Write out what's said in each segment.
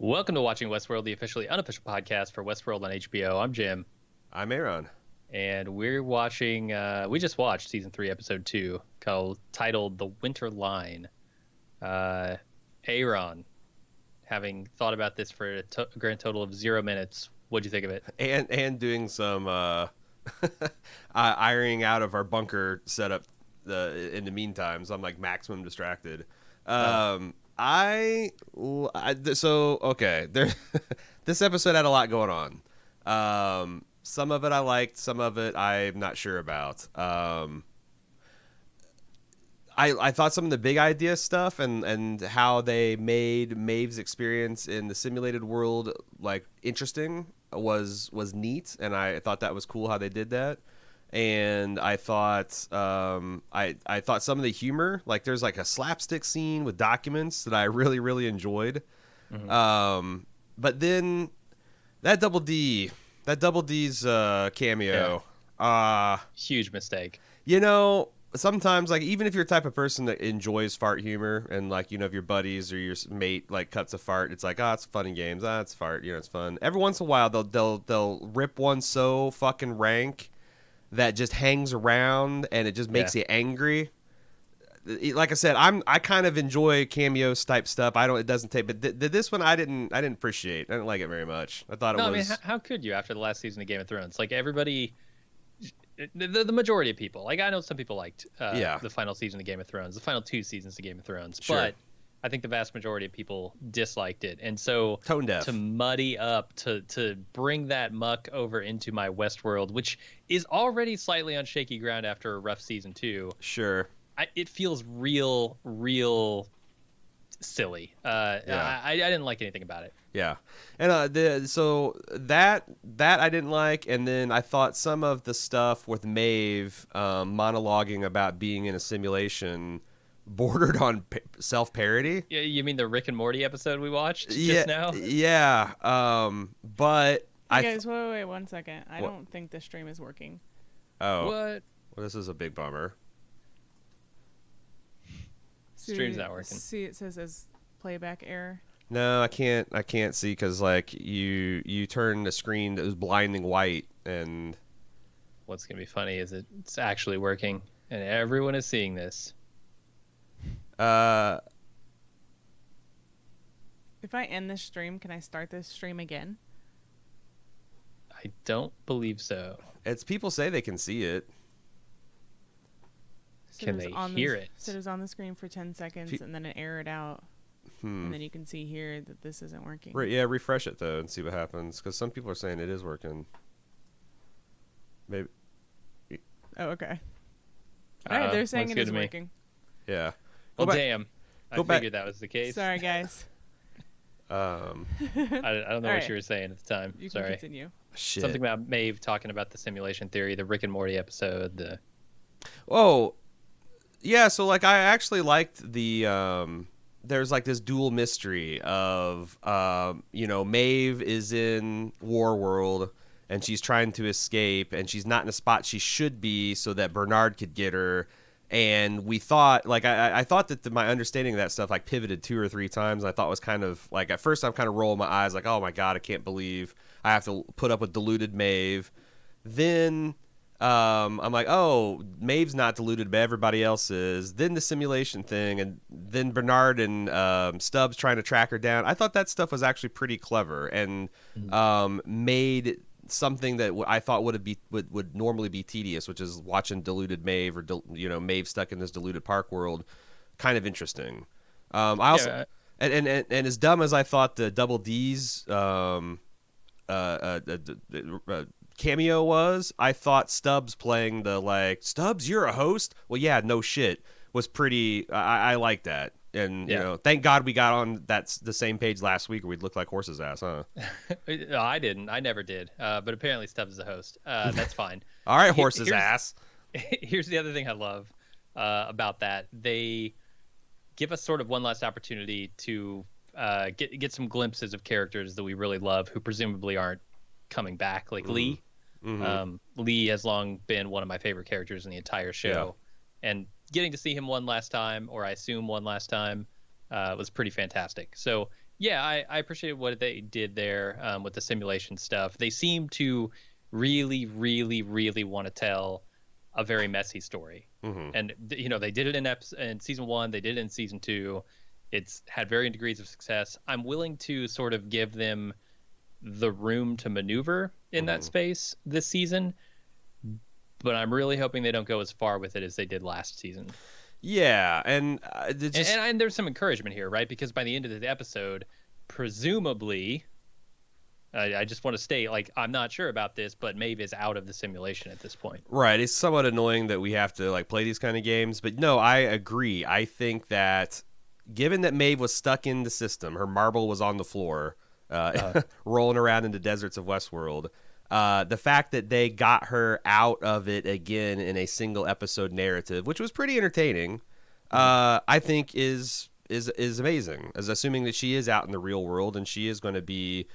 Welcome to Watching Westworld, the officially unofficial podcast for Westworld on HBO. I'm Jim, I'm Aaron. and we're watching. We just watched season 3, episode 2, titled "The Winter Line." Aaron, having thought about this for a grand total of 0 minutes, what'd you think of it? And doing some ironing out of our bunker setup in the meantime, so I'm like maximum distracted. So okay, there. This episode had a lot going on. Some of it I liked, some of it I'm not sure about. I thought some of the big idea stuff and how they made Maeve's experience in the simulated world like interesting was neat, and I thought that was cool how they did that. And I thought I thought some of the humor, like there's like a slapstick scene with documents that I really enjoyed. Mm-hmm. But then that double D's cameo, Huge mistake. you know, sometimes like even if you're the type of person that enjoys fart humor and like if your buddies or your mate like cuts a fart, it's like it's fun and games, it's fart, it's fun. Every once in a while they'll rip one so fucking rank that just hangs around and it just makes you angry. Like I said, I kind of enjoy cameos type stuff. It doesn't take, but this one I didn't appreciate. I didn't like it very much. I thought it No, was. I mean, how could you after the last season of Game of Thrones? Like everybody, the majority of people, like I know some people liked the final season of Game of Thrones, the final 2 seasons of Game of Thrones, Sure. but I think the vast majority of people disliked it. And so Tone deaf. to muddy up, to bring that muck over into my Westworld, which is already slightly on shaky ground after a rough season 2, Sure. it feels real silly. I didn't like anything about it. Yeah, and so that I didn't like, and then I thought some of the stuff with Maeve monologuing about being in a simulation bordered on self-parody. Yeah, you mean the Rick and Morty episode we watched just now? Yeah. But Hey guys, wait 1 second. I What? don't think the stream is working. Oh, What? well, this is a big bummer. Stream's not working. See, it says as playback error. No, I can't see because like you turned the screen that was blinding white, and What's gonna be funny is it's actually working, and everyone is seeing this. uh If I end this stream, can I start this stream again? I don't believe so. it's people say they can see it. Can they hear it? So it was on the screen for 10 seconds, and then it errored out. And then you can see here that this isn't working. Yeah, refresh it though and see what happens because some people are saying it is working. Maybe. Oh, okay. All right, they're saying looks it good is to me. working. Yeah. Well, back- damn. I go back- figured that was the case. Sorry, guys. I don't know All what right. you were saying at the time. You can Sorry. continue. Shit. Something about Maeve talking about the simulation theory, the Rick and Morty episode. Oh, yeah. So like, I actually liked the. There's like this dual mystery of, Maeve is in War World and she's trying to escape and she's not in a spot she should be so that Bernard could get her. And we thought, like, I thought that my understanding of that stuff like pivoted 2 or 3 times. I thought was kind of like, at first I'm kind of rolling my eyes like, oh my God, I can't believe I have to put up with deluded Maeve. Then I'm like, oh, Maeve's not deluded, but everybody else is. Then the simulation thing, and then Bernard and Stubbs trying to track her down. I thought that stuff was actually pretty clever and made something that I thought would normally be tedious, which is watching deluded Maeve or Maeve stuck in this deluded park world, kind of interesting. I also and as dumb as I thought the Double D's cameo was, I thought Stubbs playing the like, Stubbs, you're a host? Well, yeah, no shit, was pretty. I like that. And thank God we got on the same page last week, or we'd look like horse's ass, huh? No, I didn't. I never did. But apparently Stubbs is a host. That's fine. All right, horse's ass. Here's the other thing I love about that. They give us sort of one last opportunity to get some glimpses of characters that we really love, who presumably aren't coming back, like Lee. Mm-hmm. Lee has long been one of my favorite characters in the entire show, and getting to see him one last time, or I assume one last time, was pretty fantastic. So Yeah, I appreciate what they did there with the simulation stuff. They seem to really, really, really want to tell a very messy story. Hmm. And they did it in season 1, they did it in season 2. It's had varying degrees of success. I'm willing to sort of give them the room to maneuver in that Hmm. space this season, but I'm really hoping they don't go as far with it as they did last season. Yeah, and And there's some encouragement here, right? Because by the end of the episode, presumably, I just want to state, like, I'm not sure about this, but Maeve is out of the simulation at this point. right, it's somewhat annoying that we have to like play these kind of games, but no, I agree. I think that given that Maeve was stuck in the system, her marble was on the floor, rolling around in the deserts of Westworld. The fact that they got her out of it again in a single episode narrative, which was pretty entertaining, I think is amazing. As assuming that she is out in the real world and she is going to be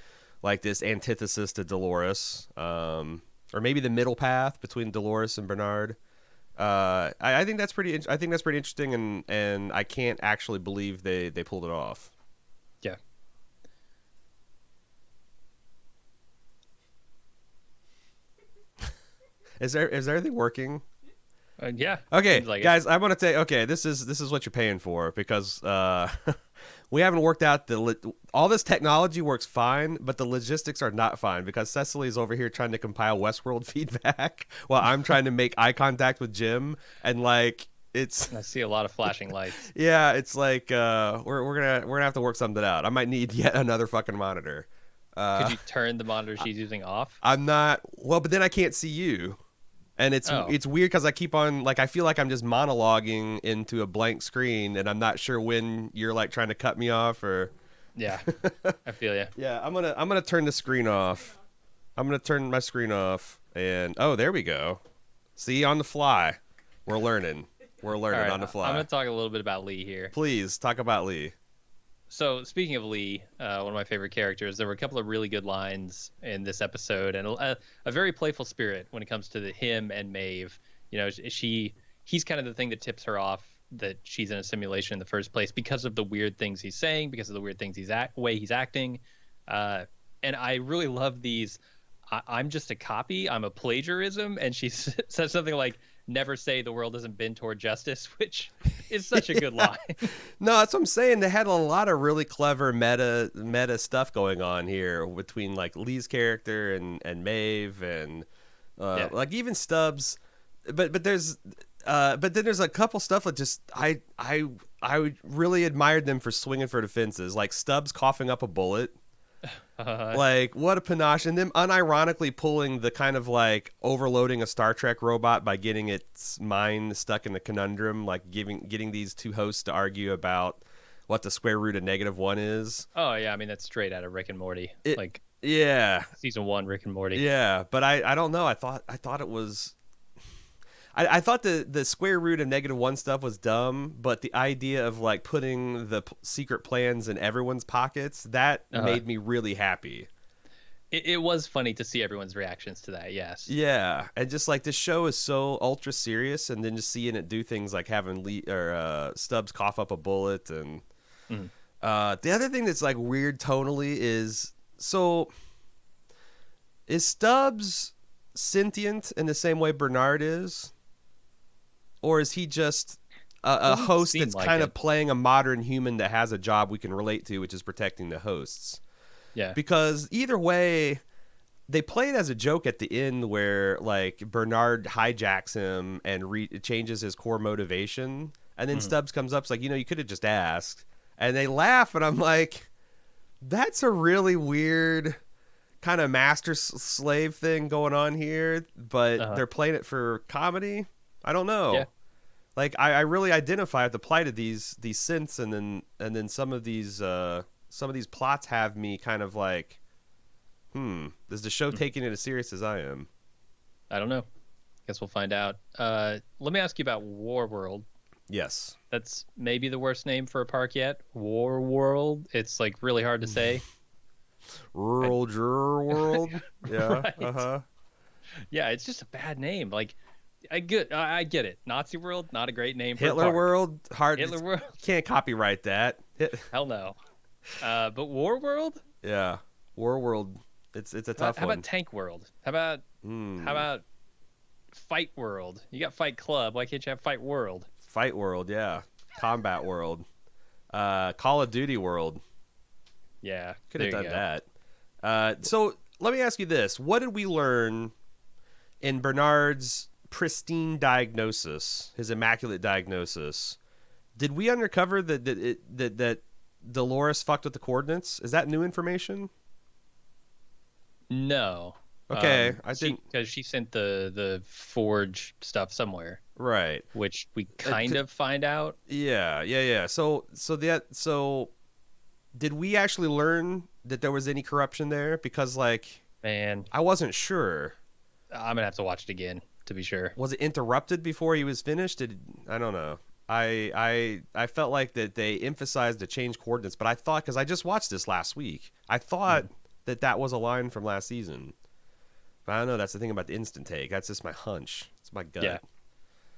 like this antithesis to Dolores, or maybe the middle path between Dolores and Bernard. I think that's pretty. I think that's pretty interesting, and I can't actually believe they pulled it off. Yeah. Is everything working? Yeah. Okay, Seems like it. guys, I want to say, okay, this is what you're paying for, because we haven't worked out all this technology works fine, but the logistics are not fine because Cecily's over here trying to compile Westworld feedback while I'm trying to make eye contact with Jim, and like it's I see a lot of flashing lights. yeah, it's like we're gonna have to work something out. I might need yet another fucking monitor. Could you turn the monitor she's using off? I'm not well, but then I can't see you. And it's weird because I keep on like I feel like I'm just monologuing into a blank screen, and I'm not sure when you're like trying to cut me off or. Yeah, I feel you. Yeah, I'm gonna turn the screen off. I'm gonna turn my screen off, and oh, there we go. See, on the fly, we're learning. We're learning All right, on the fly. I'm going to talk a little bit about Lee here. Please talk about Lee. So, speaking of Lee, one of my favorite characters, there were a couple of really good lines in this episode, and a very playful spirit when it comes to him and Maeve. He's kind of the thing that tips her off that she's in a simulation in the first place because of the weird things he's saying, because of the weird things way he's acting. And I really love these. I'm just a copy. I'm a plagiarism, and she says something like, "Never say the world doesn't bend toward justice," which is such a good line. No, that's what I'm saying. They had a lot of really clever meta stuff going on here between like Lee's character and Maeve and like even Stubbs. But there's but then there's a couple stuff that just I really admired them for swinging for the fences, like Stubbs coughing up a bullet. Like what a panache, and them unironically pulling the kind of like overloading a Star Trek robot by getting its mind stuck in a conundrum, like getting these two hosts to argue about what the square root of -1 is. Oh yeah, I mean that's straight out of Rick and Morty, Yeah, season 1 Rick and Morty. yeah, but I don't know. I thought it was. I thought the square root of -1 stuff was dumb, but the idea of like putting the secret plans in everyone's pockets, that made me really happy. It was funny to see everyone's reactions to that, yes. Yeah, and just like this show is so ultra serious, and then just seeing it do things like having Stubbs cough up a bullet, and the other thing that's like weird tonally is Stubbs sentient in the same way Bernard is? Or is he just a host that's kind of playing a modern human that has a job we can relate to, which is protecting the hosts? Yeah. Because either way, they play it as a joke at the end where like Bernard hijacks him and changes his core motivation. And then Stubbs comes up, it's like, you could have just asked. And they laugh, and I'm like, that's a really weird kind of master-slave thing going on here, but they're playing it for comedy. I don't know. Yeah. Like I really identify with the plight of these synths, and then some of these plots have me kind of like, is the show taking it as serious as I am? I don't know. Guess we'll find out. Let me ask you about War World. Yes. That's maybe the worst name for a park yet. War World. It's like really hard to say. Rural World. Yeah. Right. Yeah, it's just a bad name. Like I get it. Nazi World, not a great name for Hitler a park. World, hard. Hitler World. Can't copyright that. Hell no. But War World? Yeah, War World. It's a tough How one. about Tank World? How about Fight World? You got Fight Club. Why can't you have Fight World? Fight World, yeah. Combat World. Call of Duty World. Yeah, Could have there you done go. that. So let me ask you this: what did we learn in Bernard's pristine diagnosis, his immaculate diagnosis? Did we uncover that Dolores fucked with the coordinates? Is that new information? No. Okay, I didn't. Because she sent the forge stuff somewhere, Right. which we kind of find out. Yeah. So did we actually learn that there was any corruption there? Because like Man, I wasn't sure. I'm gonna have to watch it again to be sure. Was it interrupted before he was finished? I don't know. I felt like that they emphasized the change coordinates, but I thought, because I just watched this last week, I thought that was a line from last season. But I don't know. That's the thing about the instant take. That's just my hunch. It's my gut.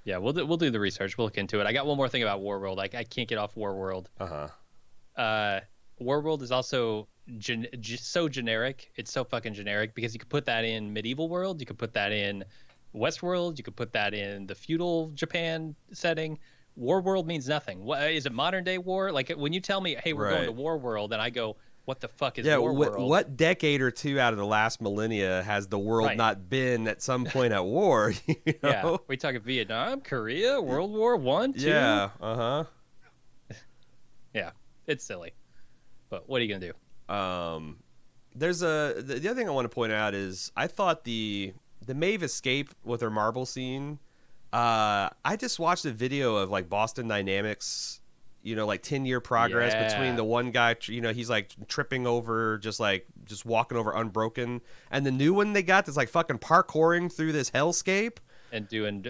Yeah, we'll do the research. We'll look into it. I got one more thing about Warworld. I can't get off Warworld. Warworld is also just so generic. It's so fucking generic because you could put that in medieval world. You could put that in Westworld. You could put that in the feudal Japan setting. Warworld means nothing. What is it? Modern day war? Like when you tell me, "Hey, we're going to Warworld," and I go, "What the fuck is Warworld?" What decade or two out of the last millennia has the world not been at some point at war? You know? Yeah, we talking Vietnam, Korea, World War One, Two. Yeah, Yeah, it's silly. But what are you gonna do? There's the other thing I want to point out is I thought the Maeve escape with her marble scene. I just watched a video of like Boston Dynamics, like 10-year progress between the one guy, he's like tripping over, just walking over unbroken, and the new one they got that's like fucking parkouring through this hellscape and doing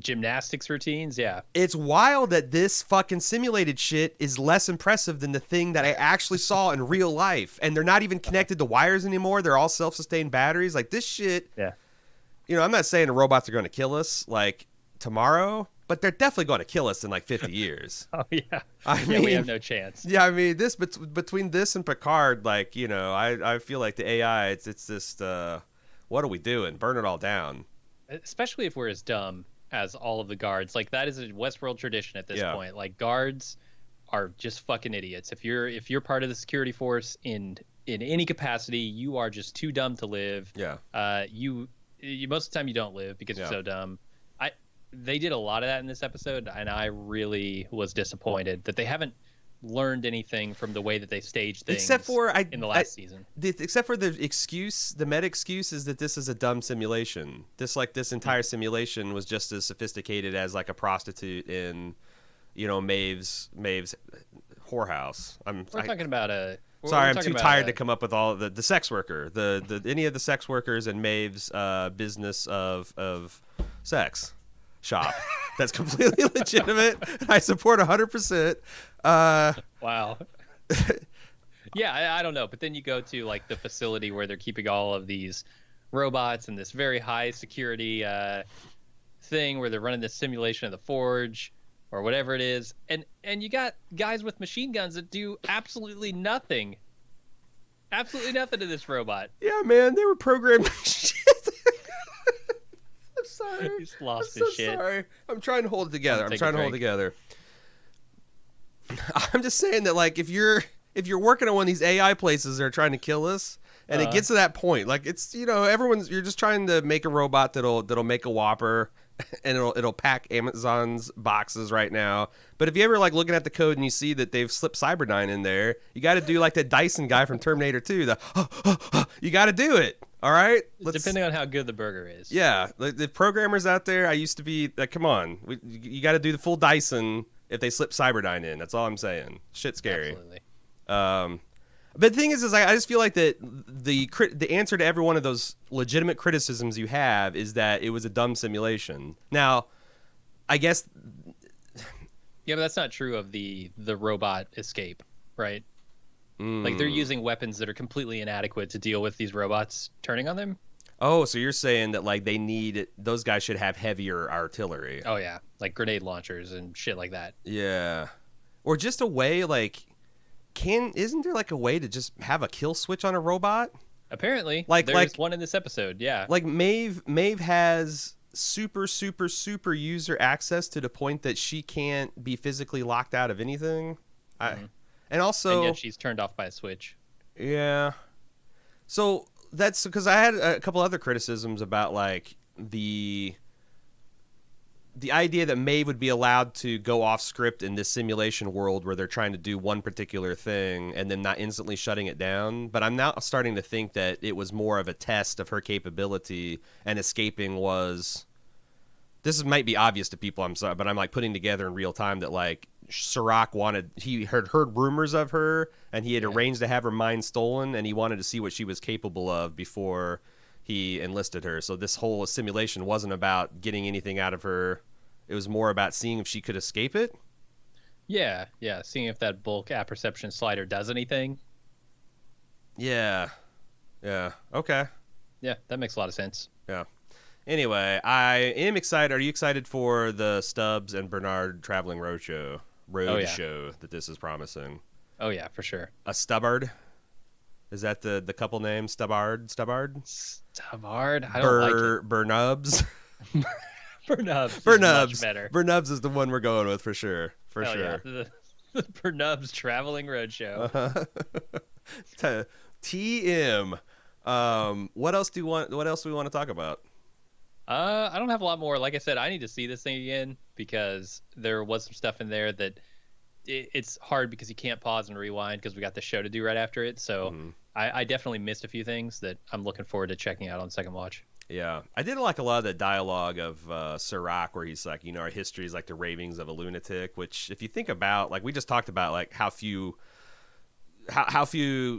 gymnastics routines. Yeah, it's wild that this fucking simulated shit is less impressive than the thing that I actually saw in real life, and they're not even connected to wires anymore. They're all self-sustained batteries. Like this shit. Yeah. I'm not saying the robots are going to kill us like tomorrow, but they're definitely going to kill us in like 50 years. Oh yeah. I mean, we have no chance. Yeah, I mean, this between this and Picard, like, I feel like the AI, it's just what are we doing? Burn it all down. Especially if we're as dumb as all of the guards. Like that is a Westworld tradition at this point. Like guards are just fucking idiots. If you're part of the security force in any capacity, you are just too dumb to live. Yeah. You most of the time you don't live because you're so dumb. They did a lot of that in this episode, and I really was disappointed that they haven't learned anything from the way that they staged things in the last season. Except for the meta excuse is that this is a dumb simulation. This entire simulation was just as sophisticated as like a prostitute in, Maeve's whorehouse. We're talking about a... Sorry, I'm too tired to come up with all the sex worker, any of the sex workers in Maeve's business of sex shop. That's completely legitimate. I support 100%. Wow. Yeah, I don't know, but then you go to like the facility where they're keeping all of these robots and this very high security thing where they're running this simulation of the forge or whatever it is, and you got guys with machine guns that do absolutely nothing to this robot. Yeah, man, they were programmed shit. I'm sorry. He's lost I'm his shit. Sorry. I'm trying to hold it together. I'm just saying that like if you're working on one of these AI places that are trying to kill us, and it gets to that point, like it's you're just trying to make a robot that'll make a Whopper, and it'll pack Amazon's boxes right now. But if you ever like looking at the code and you see that they've slipped Cyberdyne in there, you got to do like that Dyson guy from Terminator 2. You got to do it. All right. Depending on how good the burger is. Yeah, the programmers out there, I used to be like, come on, you got to do the full Dyson if they slip Cyberdyne in. That's all I'm saying. Shit's scary. Absolutely. But the thing is I just feel like that the answer to every one of those legitimate criticisms you have is that it was a dumb simulation. Now, I guess. Yeah, but that's not true of the robot escape, right? Like they're using weapons that are completely inadequate to deal with these robots turning on them. Oh, so you're saying that like those guys should have heavier artillery. Oh yeah, like grenade launchers and shit like that. Yeah, or just a way like. isn't there like a way to just have a kill switch on a robot? Apparently, Like there's one in this episode. Yeah. Like Maeve has super user access to the point that she can't be physically locked out of anything. And also, and yet she's turned off by a switch. Yeah. So that's because I had a couple other criticisms about like the idea that Maeve would be allowed to go off script in this simulation world where they're trying to do one particular thing and then not instantly shutting it down. But I'm now starting to think that it was more of a test of her capability, and escaping was. This might be obvious to people, I'm sorry, but I'm like putting together in real time that like Sirach he heard rumors of her, and he had arranged to have her mind stolen, and he wanted to see what she was capable of before he enlisted her. So this whole simulation wasn't about getting anything out of her. It was more about seeing if she could escape it. Yeah, seeing if that bulk apperception slider does anything. Yeah. Okay. Yeah, that makes a lot of sense. Yeah. Anyway, I am excited. Are you excited for the Stubbs and Bernard traveling roadshow that this is promising? Oh yeah, for sure. A Stubbard? Is that the couple name? Stubbard? Stubbard? I don't like it. Bernubs? Bernubs. Much better. Bernubs is the one we're going with for sure. Hell sure. Yeah. The Bernubs traveling roadshow. TM. What else do we want to talk about? I don't have a lot more. Like I said, I need to see this thing again because there was some stuff in there that it's hard because you can't pause and rewind because we got the show to do right after it. So I definitely missed a few things that I'm looking forward to checking out on second watch. Yeah, I did like a lot of the dialogue of Sirach where he's like, our history is like the ravings of a lunatic, which if you think about, like we just talked about, like how few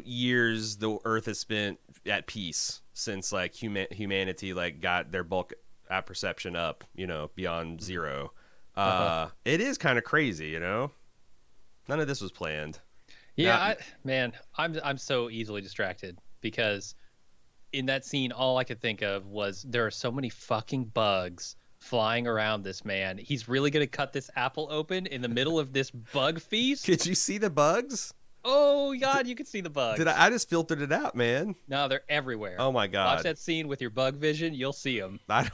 years the Earth has spent at peace since like humanity like got their bulk apperception up, beyond zero. It is kind of crazy, None of this was planned. Yeah, I'm so easily distracted because in that scene, all I could think of was there are so many fucking bugs flying around this man. He's really going to cut this apple open in the middle of this bug feast. Did you see the bugs? Oh, God, you could see the bugs. I just filtered it out, man. No, they're everywhere. Oh, my God. Watch that scene with your bug vision. You'll see them. I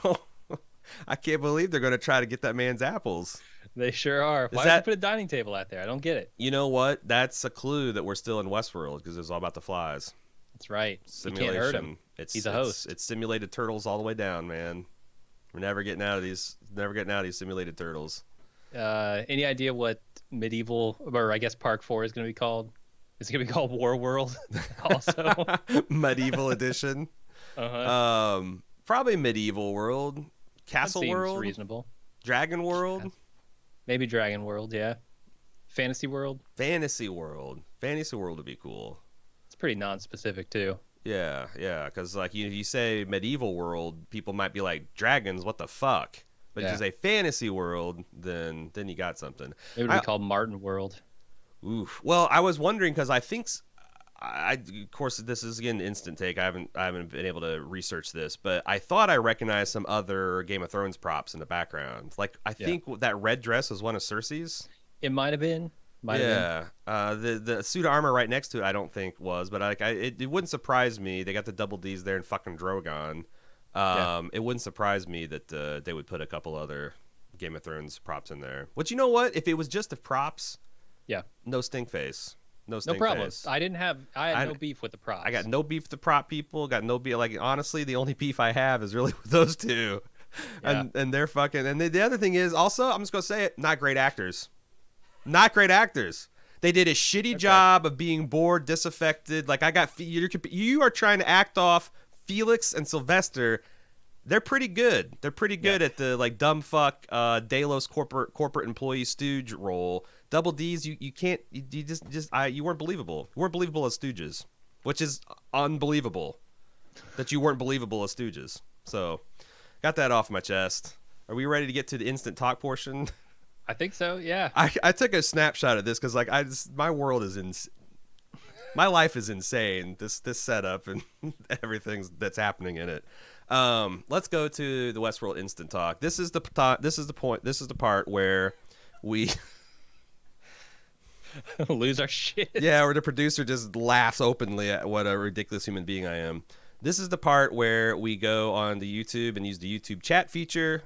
can't believe they're going to try to get that man's apples. They sure are. Why would you put a dining table out there? I don't get it. You know what? That's a clue that we're still in Westworld because it's all about the flies. That's right. Simulation. You can't hurt him. He's a host. It's simulated turtles all the way down, man. We're never getting out of these simulated turtles. Any idea what medieval, or I guess Park 4 is going to be called? Is it going to be called War World also? Medieval edition. Probably Medieval World. Castle World. Reasonable. Dragon World. Maybe Dragon World, yeah. Fantasy World. Fantasy World would be cool. It's pretty non-specific too. Yeah, because like you say medieval world, people might be like, dragons, what the fuck? But if you say fantasy world, then you got something. It would be called Martin World. Oof. Well, I was wondering because I think, of course, this is again instant take. I haven't been able to research this, but I thought I recognized some other Game of Thrones props in the background. Like I think that red dress was one of Cersei's. It might have been. The suit of armor right next to it, I don't think was, but it wouldn't surprise me. They got the double D's there and fucking Drogon. It wouldn't surprise me that they would put a couple other Game of Thrones props in there. Which, you know what? If it was just the props, no stink face. No problem. Face. I had no beef with the props. I got no beef with the prop people. Got no beef. Like honestly, the only beef I have is really with those two, and they're fucking. And the other thing is also, I'm just gonna say it, not great actors. Not great actors. They did a shitty job of being bored, disaffected. Like you are trying to act off Felix and Sylvester. They're pretty good. They're pretty good at the like dumb fuck Delos corporate employee stooge role. Double D's, you can't. You weren't believable. You weren't believable as stooges, which is unbelievable that you weren't believable as stooges. So, got that off my chest. Are we ready to get to the instant talk portion? I think so. Yeah. I took a snapshot of this because like my world is my life is insane. This setup and everything that's happening in it. Let's go to the Westworld instant talk. This is the point. This is the part where we. lose our shit. Yeah, or the producer just laughs openly at what a ridiculous human being I am. This is the part where we go on the YouTube and use the YouTube chat feature,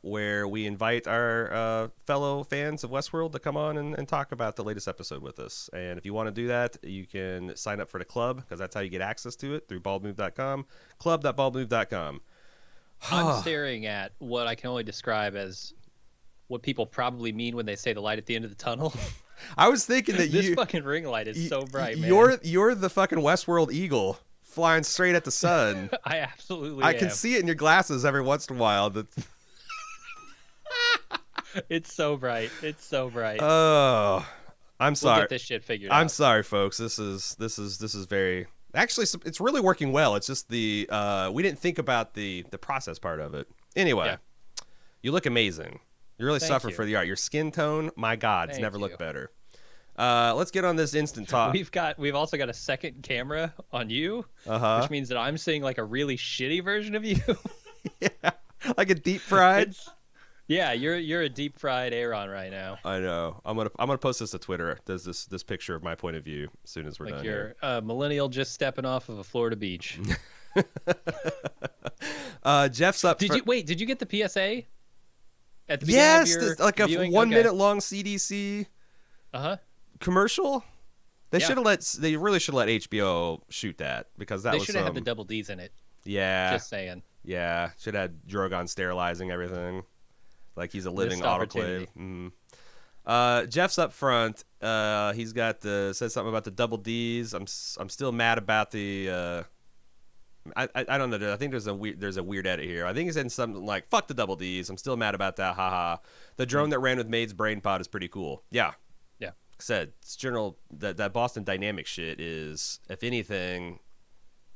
where we invite our fellow fans of Westworld to come on and talk about the latest episode with us. And if you want to do that, you can sign up for the club, because that's how you get access to it, through baldmove.com, club.baldmove.com. I'm staring at what I can only describe as what people probably mean when they say the light at the end of the tunnel. I was thinking that this fucking ring light is so bright, man. You're the fucking Westworld eagle flying straight at the sun. I absolutely I can see it in your glasses every once in a while. It's so bright. It's so bright. Oh, I'm sorry. We'll get this shit figured out. I'm sorry, folks. This is very. Actually, it's really working well. It's just we didn't think about the process part of it. Anyway, You look amazing. You really suffer for the art. Your skin tone, my God, it's never looked better. Let's get on this instant talk. We've also got a second camera on you, which means that I'm seeing like a really shitty version of you. Yeah, like a deep fried. Yeah, you're a deep fried Aaron right now. I know. I'm gonna post this to Twitter. There's this picture of my point of view as soon as we're done. You're a millennial just stepping off of a Florida beach. Jeff's up. Did you get the PSA? At the beginning of your like a viewing? 1 minute long CDC commercial. They really should let HBO shoot that, because they should have had the double D's in it. Yeah, just saying. Yeah, should have had Drogon sterilizing everything, like he's a living autoclave. Jeff's up front. He's got says something about the double D's. I'm still mad about the. I don't know. I think there's a weird edit here. I think he's in something like "fuck the double D's." I'm still mad about that. Haha. The drone that ran with Maid's brain pod is pretty cool. Yeah. Yeah. Said it's general that Boston Dynamics shit is, if anything,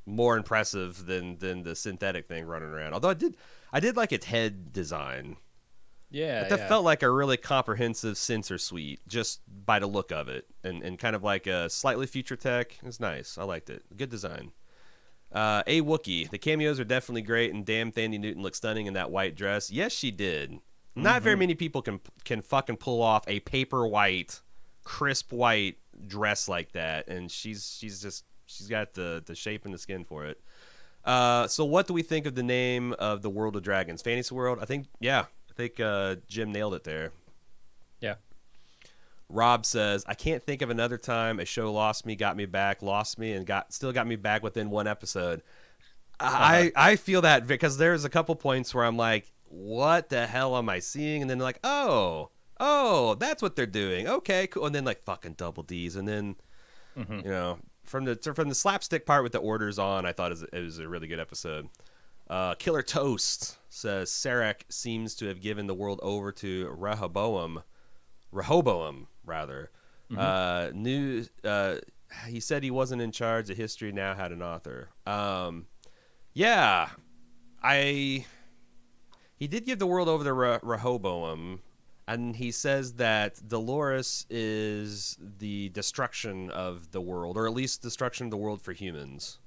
more impressive than the synthetic thing running around. Although I did like its head design. Yeah. That felt like a really comprehensive sensor suite just by the look of it, and kind of like a slightly future tech. It's nice. I liked it. Good design. A Wookiee. The cameos are definitely great, and damn, Thandie Newton looked stunning in that white dress. Yes, she did. Not very many people can fucking pull off a paper white, crisp white dress like that, and she's got the shape and the skin for it. So what do we think of the name of the World of Dragons? Fantasy World? I think Jim nailed it there. Yeah. Rob says, I can't think of another time a show lost me, got me back, lost me, and still got me back within one episode. I feel that because there's a couple points where I'm like, what the hell am I seeing? And then like, oh, that's what they're doing. Okay, cool. And then like fucking double D's. And then, from the slapstick part with the orders on, I thought it was a really good episode. Killer Toast says, Sarek seems to have given the world over to Rehoboam, rather. He said he wasn't in charge. The history now had an author. He did give the world over to Rehoboam, and he says that Dolores is the destruction of the world, or at least destruction of the world for humans.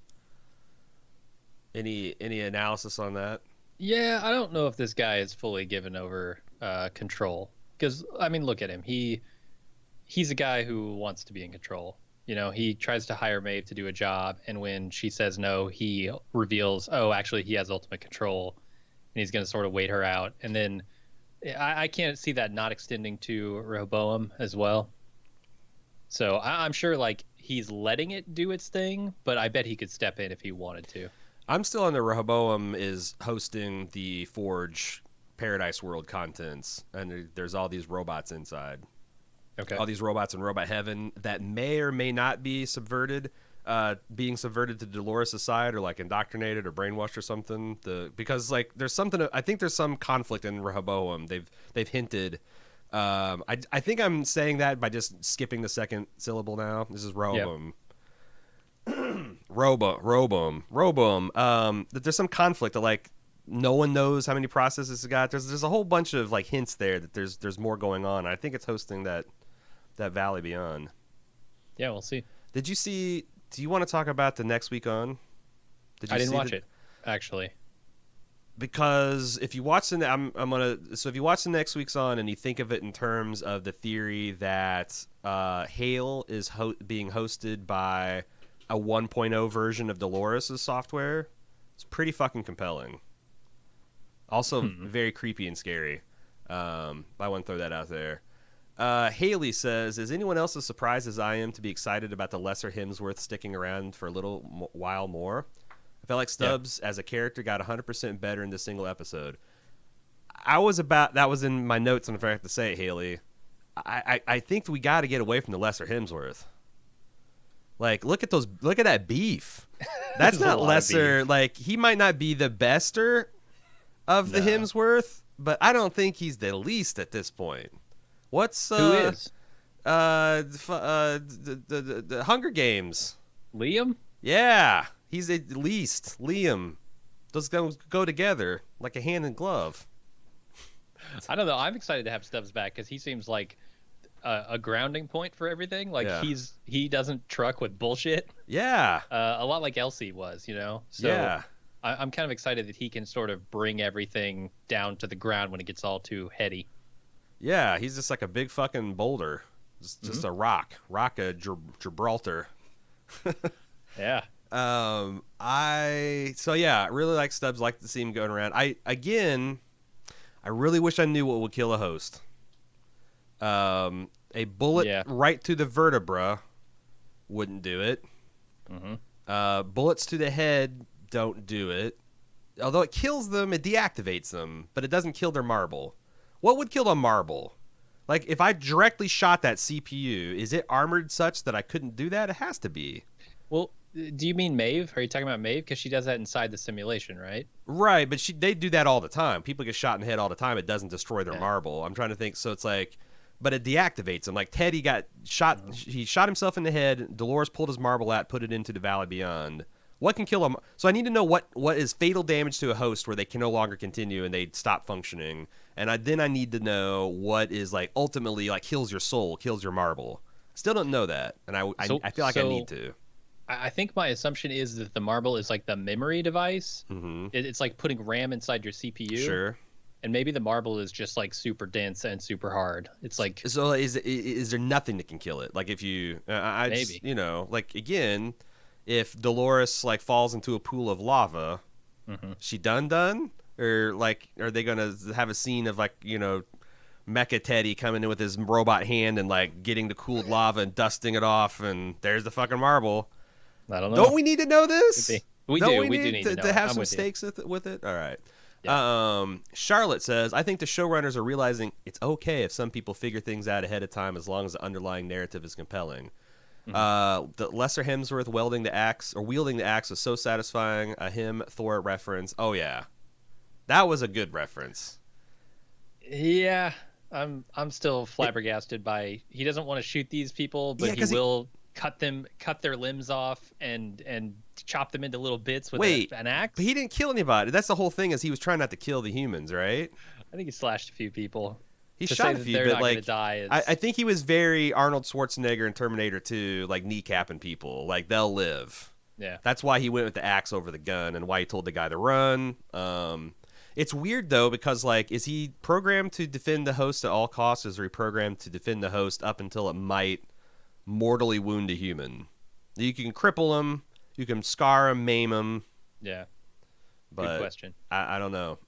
Any analysis on that? Yeah, I don't know if this guy is fully given over control. Because, I mean, look at him. He's a guy who wants to be in control. He tries to hire Maeve to do a job, and when she says no, he reveals, oh, actually, he has ultimate control, and he's going to sort of wait her out. And then I can't see that not extending to Rehoboam as well. So I'm sure, like, he's letting it do its thing, but I bet he could step in if he wanted to. I'm still on the Rehoboam is hosting the Forge Paradise World contents, and there's all these robots inside. Okay. All these robots in Robot Heaven that may or may not be subverted, being subverted to Dolores' side, or like indoctrinated or brainwashed or something. Because like there's something. I think there's some conflict in Rehoboam. They've hinted. I think I'm saying that by just skipping the second syllable now. This is Rehoboam. Yep. Roboam. That there's some conflict that like no one knows how many processes it got. There's a whole bunch of like hints there that there's more going on. I think it's hosting that Valley Beyond. Yeah, we'll see. Do you want to talk about the next week on? I didn't watch it, actually. because if you watch the if you watch the next week's on and you think of it in terms of the theory that Hale is being hosted by a 1.0 version of Dolores' software, it's pretty fucking compelling. Also very creepy and scary. I want to throw that out there. Haley says, is anyone else as surprised as I am to be excited about the lesser Hemsworth sticking around for a little while more? I felt like Stubbs as a character got 100% better in this single episode. That was in my notes, and if I have to say it, Haley, I think we got to get away from the lesser Hemsworth. Like, look at that beef. That's not lesser. Like, he might not be the bester of the Hemsworth, but I don't think he's the least at this point. What's who is the Hunger Games? Liam? Yeah, he's at least Liam. Those go together like a hand and glove. I don't know. I'm excited to have Stubbs back because he seems like a grounding point for everything. Like he doesn't truck with bullshit. Yeah, a lot like Elsie was, you know. So yeah. I'm kind of excited that he can sort of bring everything down to the ground when it gets all too heady. Yeah, he's just like a big fucking boulder, just a rock of Gibraltar. Yeah. I really like Stubbs. Like to see him going around. I really wish I knew what would kill a host. A bullet right to the vertebra wouldn't do it. Mm-hmm. Bullets to the head don't do it. Although it kills them, it deactivates them, but it doesn't kill their marble. What would kill a marble? Like, if I directly shot that CPU, is it armored such that I couldn't do that? It has to be. Well, do you mean Maeve? Are you talking about Maeve? Because she does that inside the simulation, right? Right, but they do that all the time. People get shot in the head all the time. It doesn't destroy their marble. I'm trying to think. So it's like, but it deactivates them. Like Teddy got shot. He shot himself in the head. Dolores pulled his marble out, put it into the Valley Beyond. What can kill them? So I need to know what is fatal damage to a host where they can no longer continue and they stop functioning. And then I need to know what is like ultimately like kills your soul, kills your marble. Still don't know that, and I feel like I need to. I think my assumption is that the marble is like the memory device. Mm-hmm. It's like putting RAM inside your CPU. Sure. And maybe the marble is just like super dense and super hard. It's like so. Is there nothing that can kill it? Like if you, maybe just, like again, if Dolores like falls into a pool of lava, she done, or like are they gonna have a scene of like Mecha Teddy coming in with his robot hand and like getting the cooled lava and dusting it off, and there's the fucking marble. I don't know. Don't we need to know this? We do need to have some stakes with it. All right. Yeah. Charlotte says, I think the showrunners are realizing it's okay if some people figure things out ahead of time as long as the underlying narrative is compelling. The lesser Hemsworth wielding the axe was so satisfying. A Thor reference. Oh yeah, that was a good reference. Yeah, I'm still flabbergasted by he doesn't want to shoot these people, but he will cut their limbs off and chop them into little bits with an axe. But he didn't kill anybody. That's the whole thing, is he was trying not to kill the humans, right? I think he slashed a few people. He shot a few, but like I think he was very Arnold Schwarzenegger in Terminator 2, like kneecapping people. Like they'll live. Yeah. That's why he went with the axe over the gun and why he told the guy to run. It's weird though, because like, is he programmed to defend the host at all costs? Or is he programmed to defend the host up until it might mortally wound a human? You can cripple him, you can scar him, maim him. Yeah. But good question. I don't know.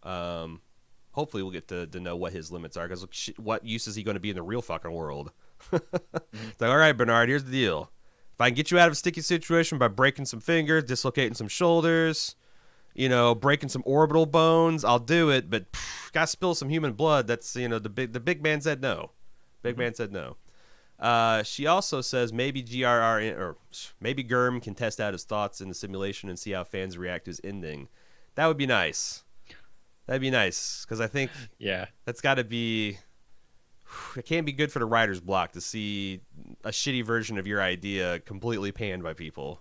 Hopefully we'll get to know what his limits are, because what use is he going to be in the real fucking world? It's like, all right, Bernard, here's the deal. If I can get you out of a sticky situation by breaking some fingers, dislocating some shoulders, breaking some orbital bones, I'll do it. But gotta spill some human blood. That's the big man said no. Big man said no. She also says maybe maybe Gurm can test out his thoughts in the simulation and see how fans react to his ending. That would be nice. That'd be nice, because I think that's got to be. It can't be good for the writer's block to see a shitty version of your idea completely panned by people.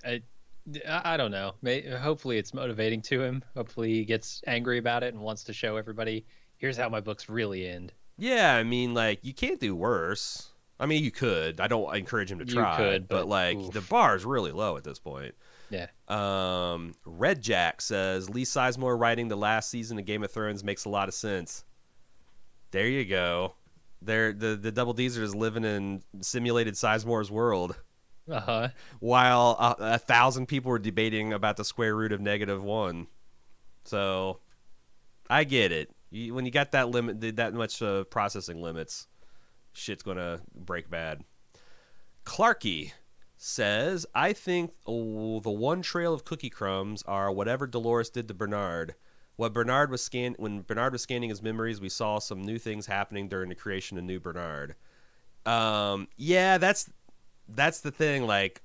I don't know. Hopefully it's motivating to him. Hopefully he gets angry about it and wants to show everybody, here's how my books really end. Yeah, I mean, like, you can't do worse. I mean, you could. I don't encourage him to try. You could, but like, the bar is really low at this point. Yeah. Red Jack says Lee Sizemore writing the last season of Game of Thrones makes a lot of sense. There you go. The Double D's are just living in simulated Sizemore's world. Uh-huh. While 1,000 people were debating about the square root of -1. So I get it. When you got that limit, that much processing limits, shit's gonna break bad. Clarky says, I think the one trail of cookie crumbs are whatever Dolores did to Bernard. When Bernard was scanning his memories, we saw some new things happening during the creation of New Bernard. Yeah, that's the thing. Like,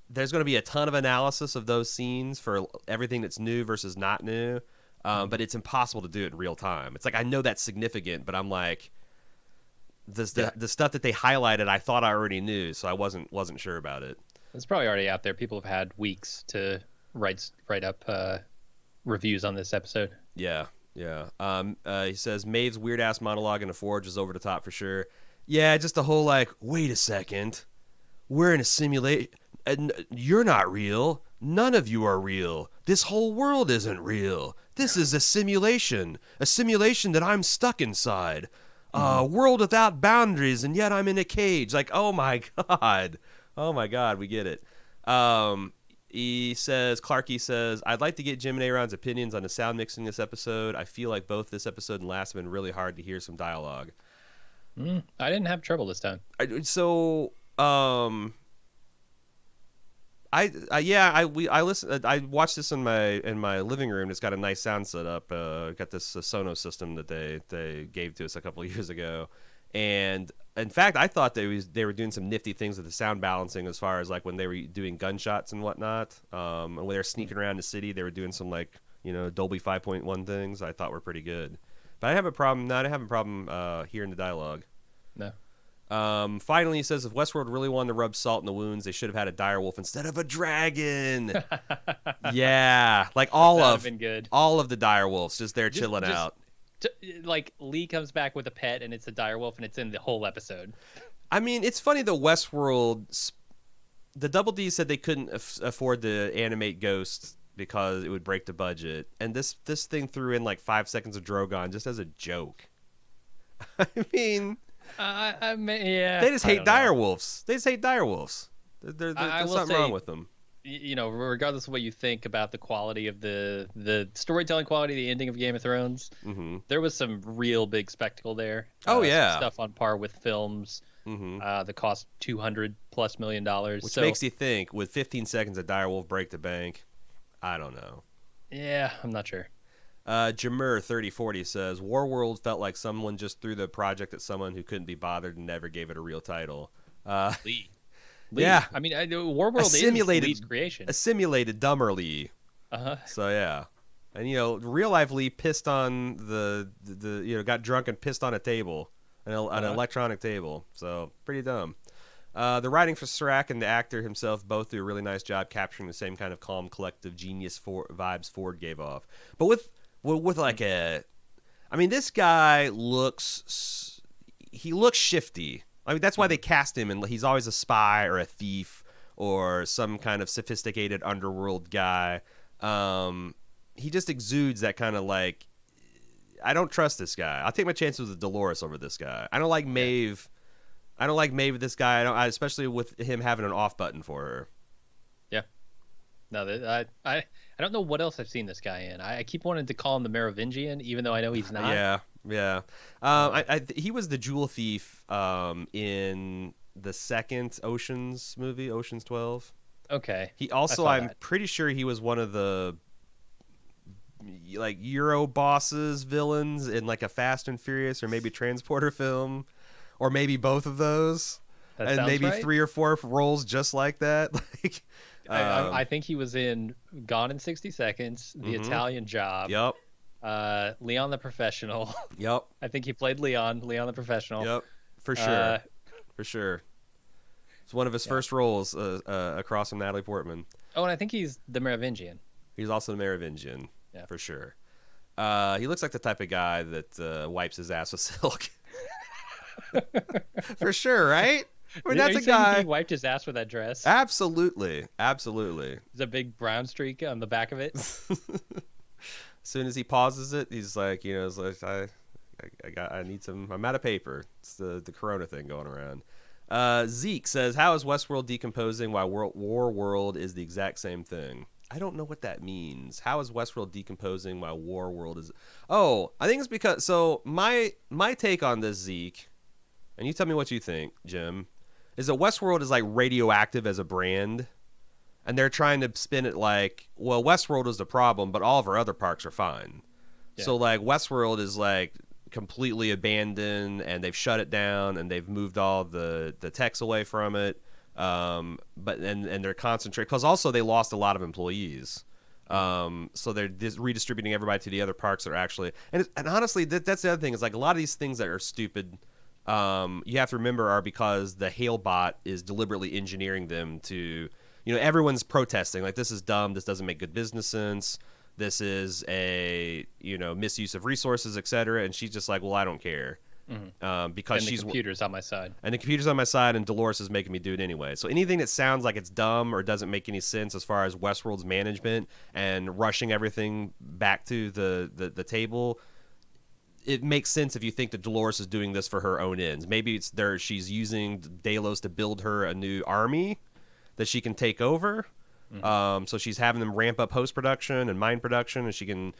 there's going to be a ton of analysis of those scenes for everything that's new versus not new. But it's impossible to do it in real time. It's like, I know that's significant, but I'm like, the stuff that they highlighted, I thought I already knew, so I wasn't sure about it. It's probably already out there. People have had weeks to write up reviews on this episode. Yeah. He says Maeve's weird ass monologue in the Forge is over the top for sure. Yeah, just the whole like, wait a second, we're in a simulation. You're not real. None of you are real. This whole world isn't real. This is a simulation that I'm stuck inside. World without boundaries, and yet I'm in a cage. Like, oh my god, we get it. Clarky says, I'd like to get Jim and Aaron's opinions on the sound mixing this episode. I feel like both this episode and last have been really hard to hear some dialogue. I didn't have trouble this time. I listened. I watched this in my living room. It's got a nice sound setup. Got this Sonos system that they gave to us a couple of years ago, and in fact, I thought they were doing some nifty things with the sound balancing as far as like when they were doing gunshots and whatnot. And when they were sneaking around the city, they were doing some like Dolby 5.1 things. I thought were pretty good. But I have a problem. No, I don't have a problem hearing the dialogue. No. Finally, he says if Westworld really wanted to rub salt in the wounds, they should have had a direwolf instead of a dragon. Yeah, like all of the direwolves just there chilling out. Like Lee comes back with a pet and it's a direwolf and it's in the whole episode. I mean, it's funny the Westworld, the Double D said they couldn't afford to animate ghosts because it would break the budget, and this thing threw in like 5 seconds of Drogon just as a joke. I mean. Yeah. They just hate direwolves. They just hate direwolves. There's something wrong with them. Regardless of what you think about the quality of the storytelling quality, the ending of Game of Thrones, there was some real big spectacle there. Oh yeah, stuff on par with films. That cost $200+ million, which makes you think: would 15 seconds of direwolf break the bank? I don't know. Yeah, I'm not sure. Jamur 3040 says Warworld felt like someone just threw the project at someone who couldn't be bothered and never gave it a real title. Lee. Yeah, I mean, Warworld is Lee's creation. A simulated dumber Lee. So yeah, and real life Lee pissed on the got drunk and pissed on a table, an electronic table. So pretty dumb. The writing for Serac and the actor himself both do a really nice job capturing the same kind of calm, collective genius vibes Ford gave off, but with like this guy looks shifty. I mean, that's why they cast him, and he's always a spy or a thief or some kind of sophisticated underworld guy. He just exudes that kind of like, I don't trust this guy. I'll take my chances with Dolores over this guy. I don't like Maeve. I don't like Maeve with this guy. Especially with him having an off button for her. Yeah. No, I don't know what else I've seen this guy in. I keep wanting to call him the Merovingian, even though I know he's not. Yeah. He was the jewel thief in the second Ocean's movie, Ocean's 12. Okay. He also, I'm pretty sure he was one of the like Euro bosses villains in like a Fast and Furious or maybe Transporter film, or maybe both of those. And maybe right. 3 or 4 roles just like that. Like, I think he was in Gone in 60 Seconds, The Italian Job. Yep. Leon the Professional. Yep. I think he played Leon the Professional. Yep. For sure. For sure. It's one of his first roles across from Natalie Portman. Oh, and I think he's the Merovingian. He's also the Merovingian. Yeah. For sure. He looks like the type of guy that wipes his ass with silk. For sure, right? I mean, Are that's you a saying he guy. wiped his ass with that dress? Absolutely, absolutely. There's a big brown streak on the back of it. As soon as he pauses it, he's like, it's like I need some. I'm out of paper. It's the Corona thing going around. Zeke says, "How is Westworld decomposing while War World is the exact same thing?" I don't know what that means. How is Westworld decomposing while War World is? Oh, I think it's because. So my take on this, Zeke, and you tell me what you think, Jim, is that Westworld is like radioactive as a brand. And they're trying to spin it like, well, Westworld is the problem, but all of our other parks are fine. Yeah. So, like, Westworld is, like, completely abandoned, and they've shut it down, and they've moved all the techs away from it. And they're concentrating, because also they lost a lot of employees. So they're redistributing everybody to the other parks that are actually... And honestly, that's the other thing, is, like, a lot of these things that are stupid... you have to remember are because the Hailbot is deliberately engineering them to... everyone's protesting like, this is dumb, this doesn't make good business sense, this is a misuse of resources, etc. And she's just like, well, I don't care. Because the computer's on my side, and Dolores is making me do it anyway. So anything that sounds like it's dumb or doesn't make any sense as far as Westworld's management and rushing everything back to the table, it makes sense if you think that Dolores is doing this for her own ends. Maybe she's using Delos to build her a new army that she can take over. So she's having them ramp up post-production and mine production, and she can,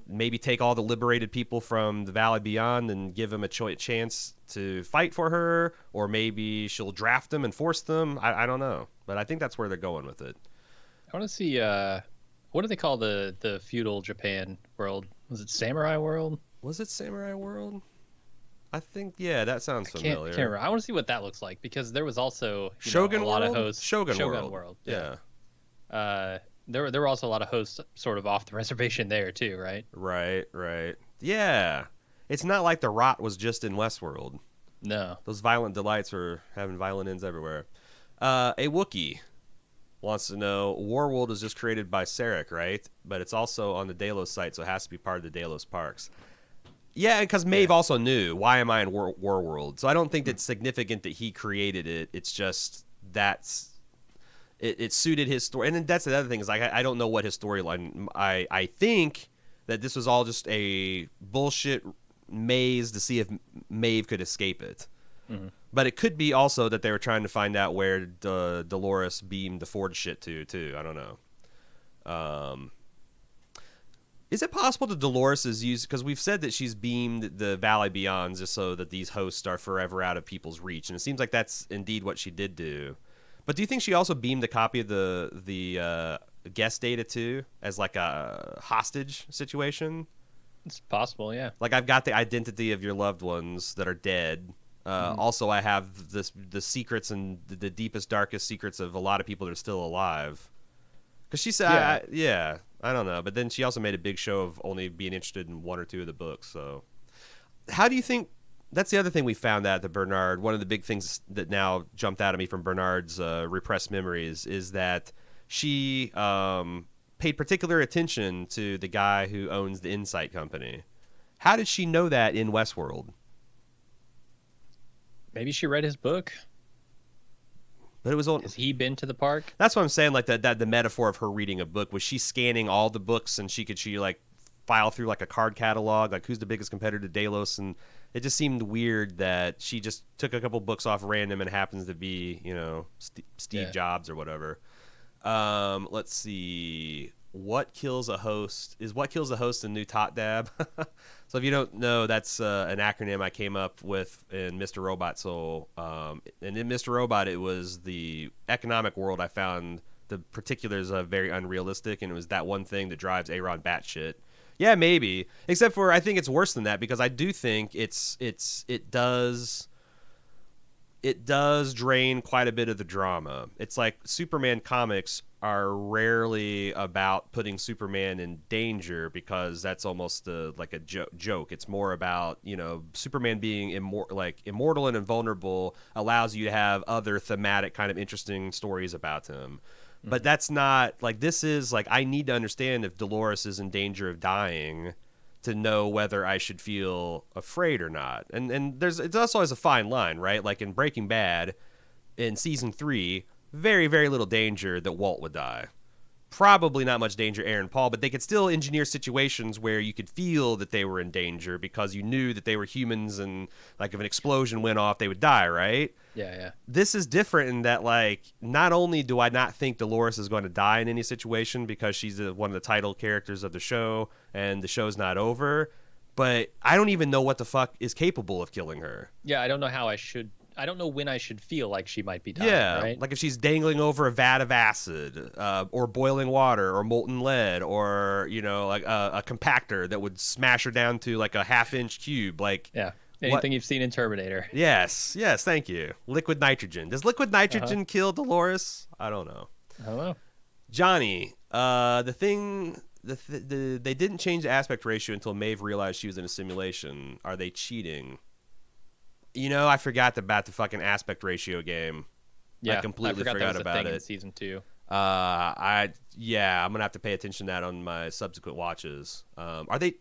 maybe take all the liberated people from the Valley Beyond and give them a chance to fight for her, or maybe she'll draft them and force them. I don't know, but I think that's where they're going with it. I want to see, what do they call the feudal Japan world? Was it Samurai World? Was it Samurai World? I think, yeah, that sounds familiar. Can't remember. I want to see what that looks like, because there was also Shogun a lot World? of hosts. Shogun World. Yeah. There were also a lot of hosts sort of off the reservation there too, right? Right. Yeah. It's not like the rot was just in Westworld. No. Those violent delights were having violent ends everywhere. A Wookiee wants to know, Warworld is just created by Sarek, right? But it's also on the Delos site, so it has to be part of the Delos parks. Yeah, because Maeve also knew, why am I in Warworld? So I don't think it's significant that he created it. It's just it suited his story. And then that's the other thing, is I don't know what his storyline... I think that this was all just a bullshit maze to see if Maeve could escape it. But it could be also that they were trying to find out where Dolores beamed the Ford shit to, too. I don't know. Is it possible that Dolores is used... Because we've said that she's beamed the Valley Beyond just so that these hosts are forever out of people's reach. And it seems like that's indeed what she did do. But do you think she also beamed a copy of the guest data, too? As like a hostage situation? It's possible, yeah. Like, I've got the identity of your loved ones that are dead. Also, I have the secrets and the deepest, darkest secrets of a lot of people that are still alive. Because she said, I don't know. But then she also made a big show of only being interested in one or two of the books. So how do you think... That's the other thing we found out that Bernard... One of the big things that now jumped out at me from Bernard's repressed memories is that she paid particular attention to the guy who owns the Insight Company. How did she know that in Westworld? Maybe she read his book. But it was on. Has he been to the park? That's what I'm saying. Like that the metaphor of her reading a book, was she scanning all the books and she like file through like a card catalog, like who's the biggest competitor to Delos, and it just seemed weird that she just took a couple books off random and happens to be Steve Jobs or whatever. Let's see. What kills a host? Is What Kills a Host a new tot dab? So if you don't know, that's an acronym I came up with in Mr. Robot. So and in Mr. Robot, it was the economic world. I found the particulars very unrealistic, and it was that one thing that drives Aaron batshit. Yeah, maybe. Except for I think it's worse than that, because I do think it does drain quite a bit of the drama. It's like Superman comics are rarely about putting Superman in danger, because that's almost like a joke. It's more about, Superman being immortal and invulnerable allows you to have other thematic kind of interesting stories about him. Mm-hmm. But that's not, like, this is, like, I need to understand if Dolores is in danger of dying to know whether I should feel afraid or not. And it's also has a fine line, right? Like in Breaking Bad, in season 3, very, very little danger that Walt would die. Probably not much danger, Aaron Paul, but they could still engineer situations where you could feel that they were in danger because you knew that they were humans and, like, if an explosion went off, they would die, right? Yeah. This is different in that, like, not only do I not think Dolores is going to die in any situation because she's one of the title characters of the show and the show's not over, but I don't even know what the fuck is capable of killing her. Yeah, I don't know when I should feel like she might be dying, Yeah, right? like if she's dangling over a vat of acid, or boiling water, or molten lead, or like a compactor that would smash her down to like a half-inch cube. Like, yeah, anything you've seen in Terminator. Yes, thank you. Liquid nitrogen. Does liquid nitrogen kill Dolores? I don't know. Johnny, they didn't change the aspect ratio until Maeve realized she was in a simulation. Are they cheating? I forgot about the fucking aspect ratio game. Yeah, I completely forgot forgot that was about a thing it. in season 2. I'm gonna have to pay attention to that on my subsequent watches. They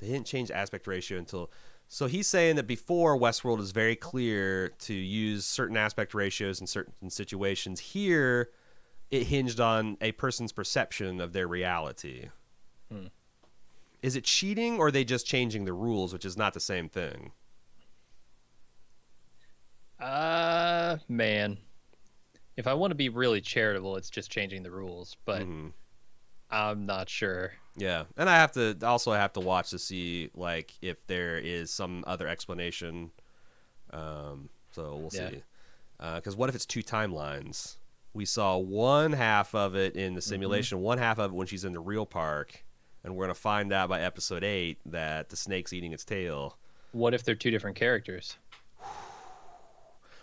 didn't change aspect ratio until. So he's saying that before Westworld is very clear to use certain aspect ratios in certain situations. Here, it hinged on a person's perception of their reality. Is it cheating, or are they just changing the rules, which is not the same thing? Man, if I want to be really charitable, it's just changing the rules, but I'm not sure. Yeah, and I have to watch to see like if there is some other explanation. So we'll see. Because what if it's 2 timelines? We saw one half of it in the simulation, one half of it when she's in the real park, and we're gonna find out by episode 8 that the snake's eating its tail. What if they're 2 different characters?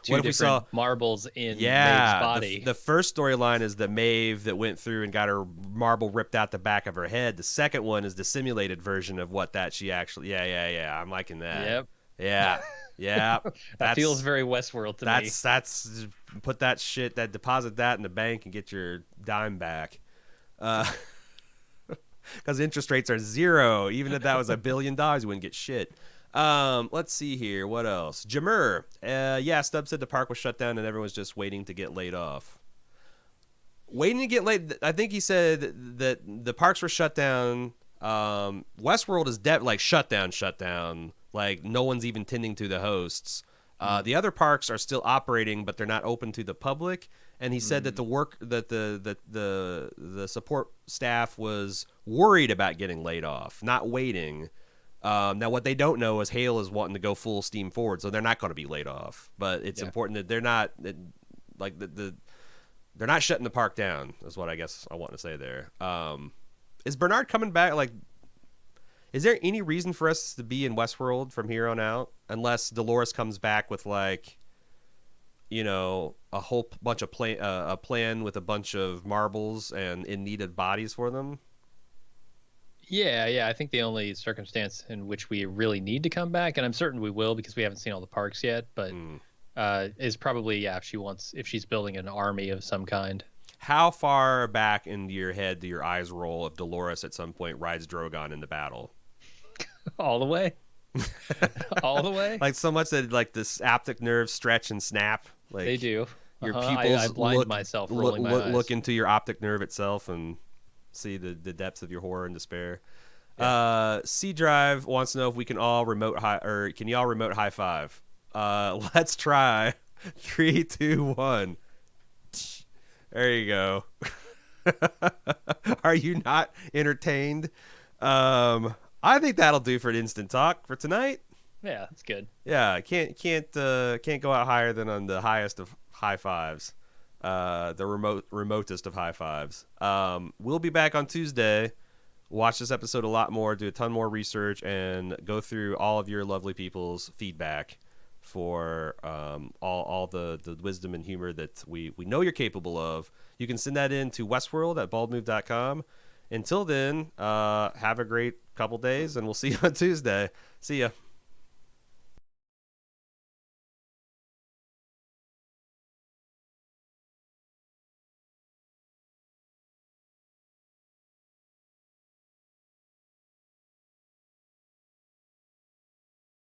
What if we saw marbles in Maeve's body? The first storyline is the Maeve that went through and got her marble ripped out the back of her head. The second one is the simulated version of what that she actually. Yeah. I'm liking that. Yep. Yeah. That feels very Westworld to me. That's put that deposit that in the bank and get your dime back. Because interest rates are 0. Even if that was $1 billion, you wouldn't get shit. Let's see here. What else? Jamur. Stubbs said the park was shut down and everyone's just waiting to get laid off. Waiting to get laid. I think he said that the parks were shut down. Westworld is shut down. Like no one's even tending to the hosts. The other parks are still operating, but they're not open to the public. And he said that the support staff was worried about getting laid off, not waiting. Now, what they don't know is Hale is wanting to go full steam forward, so they're not going to be laid off. But it's important that they're not they're not shutting the park down. Is what I guess I want to say there. Is Bernard coming back? Like, is there any reason for us to be in Westworld from here on out, unless Dolores comes back with a whole bunch of a plan with a bunch of marbles and in need of bodies for them? Yeah. I think the only circumstance in which we really need to come back, and I'm certain we will because we haven't seen all the parks yet, but is probably if she's building an army of some kind. How far back into your head do your eyes roll if Dolores at some point rides Drogon into battle? All the way. All the way. Like so much that like the optic nerves stretch and snap. Like they do. Your pupils I blind myself rolling my eyes. Look into your optic nerve itself and see the depths of your horror and despair. C Drive wants to know if we can all can y'all remote high five? Let's try. 3, 2, 1. There you go. Are you not entertained? I think that'll do for an instant talk for tonight. Yeah, that's good. Yeah, can't go out higher than on the highest of high fives. The remotest of high fives. We'll be back on Tuesday. Watch this episode a lot more, do a ton more research, and go through all of your lovely people's feedback for all the wisdom and humor that we know you're capable of. You can send that in to westworld@baldmove.com. Until then, have a great couple days, and we'll see you on Tuesday. See ya.